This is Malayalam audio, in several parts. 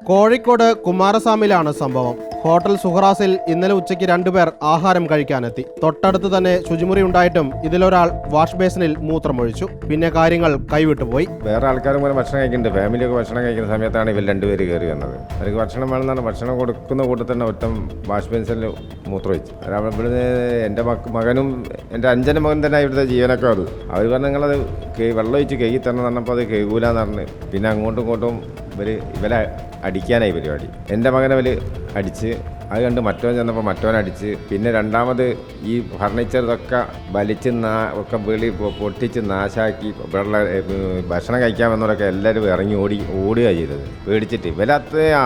കോഴിക്കോട് കുമാരസ്വാമിയിലാണ് സംഭവം. ഹോട്ടൽ സുഹറാസിൽ ഇന്നലെ ഉച്ചയ്ക്ക് 2 പേർ ആഹാരം കഴിക്കാനെത്തി. തൊട്ടടുത്ത് തന്നെ ശുചിമുറി ഉണ്ടായിട്ടും ഇതിലൊരാൾ വാഷ് ബേസിനിൽ മൂത്രമൊഴിച്ചു. പിന്നെ കാര്യങ്ങൾ കൈവിട്ടുപോയി. വേറെ ആൾക്കാരും പോലെ ഭക്ഷണം കഴിക്കുന്നുണ്ട്. ഫാമിലിയൊക്കെ ഭക്ഷണം കഴിക്കുന്ന സമയത്താണ് ഇവർ 2 പേര് കയറി വന്നത്. അവർക്ക് ഭക്ഷണം വേണമെന്നാണ് ഭക്ഷണം കൊടുക്കുന്ന കൂട്ടത്തിൽ തന്നെ ഒറ്റ വാഷ് ബേസിൽ മൂത്രമൊഴിച്ചു. ഇവിടുന്ന് എൻ്റെ മകനും എൻ്റെ 5ാം മകൻ തന്നെ ഇവിടുത്തെ ജീവനൊക്കെ അത് അവർ പറഞ്ഞ് നിങ്ങളത് വെള്ളം ഒഴിച്ച് കഴുകി തന്നെ പറഞ്ഞപ്പോൾ അത് കഴുകൂലെന്ന് പറഞ്ഞ് പിന്നെ അങ്ങോട്ടും ഇങ്ങോട്ടും ഇവരെ അടിക്കാനായി പരിപാടി. എൻ്റെ മകനെ അടിച്ച് അത് കണ്ട് മറ്റവൻ ചെന്നപ്പോൾ മറ്റവൻ അടിച്ച് പിന്നെ രണ്ടാമത് ഈ ഫർണിച്ചർ ഇതൊക്കെ വലിച്ച് ഒക്കെ പൊട്ടിച്ച് നാശാക്കി ഭക്ഷണം കഴിക്കാമെന്നവരൊക്കെ എല്ലാവരും ഇറങ്ങി ഓടുക ചെയ്തത് പേടിച്ചിട്ട്.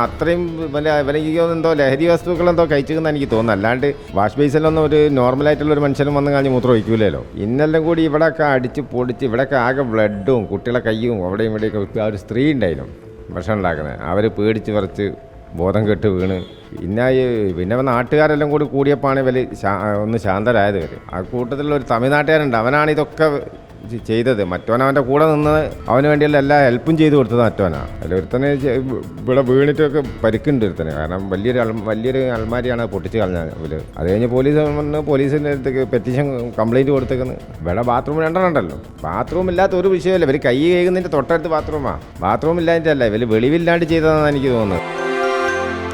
അത്രയും ഇവനെനിക്ക് എന്തോ ലഹരി വസ്തുക്കളെന്തോ കഴിച്ചെന്ന് എനിക്ക് തോന്നുന്നു. അല്ലാണ്ട് വാഷ് ബേസിലൊന്നും ഒരു നോർമലായിട്ടുള്ള ഒരു മനുഷ്യനും വന്ന് കഴിഞ്ഞ് മൂത്രം ഒഴിക്കൂലല്ലോ. ഇന്നെല്ലാം കൂടി ഇവിടെയൊക്കെ അടിച്ച് പൊടിച്ച് ഇവിടെയൊക്കെ ആകെ ബ്ലഡും കുട്ടികളെ കയ്യും അവിടെയും ഇവിടെയൊക്കെ ആ ഒരു സ്ത്രീ ഉണ്ടായിരുന്നു ഭക്ഷണം ഉണ്ടാക്കുന്നത്. അവർ പേടിച്ച് പറിച്ച് ബോധം കെട്ട് വീണ് പിന്നെ നാട്ടുകാരെല്ലാം കൂടിയപ്പോഴാണ് ഇവർ ഒന്ന് ശാന്തരായത്. ആ കൂട്ടത്തിലുള്ള ഒരു തമിഴ്നാട്ടുകാരുണ്ട്, അവനാണ് ഇതൊക്കെ ചെയ്തത്. മറ്റവനവൻ്റെ കൂടെ നിന്ന് അവന് വേണ്ടിയുള്ള എല്ലാ ഹെൽപ്പും ചെയ്ത് കൊടുത്തത് മറ്റവനാണ്. അതിലൊരുത്തനെ ഇവിടെ വീണിട്ടൊക്കെ പരിക്കുണ്ട് ഒരുത്തനെ. കാരണം വലിയൊരു അൽമാരിയാണ് പൊട്ടിച്ച് കളഞ്ഞത് ഇവർ. അത് കഴിഞ്ഞ് പോലീസിൻ്റെ അടുത്തേക്ക് പെറ്റീഷൻ കംപ്ലയിൻറ്റ് കൊടുത്തേക്കുന്നത്. ഇവിടെ ബാത്റൂം 2 ഉണ്ടല്ലോ. ബാത്റൂം ഇല്ലാത്ത ഒരു വിഷയമല്ല. ഇവർ കൈ കഴുകുന്നതിൻ്റെ തൊട്ടടുത്ത് ബാത്റൂമാണ്. ബാത്റൂം ഇല്ലാതിട്ടല്ല, ഇവർ വെളിവില്ലാണ്ട് ചെയ്തതെന്നാണ് എനിക്ക് തോന്നുന്നത്.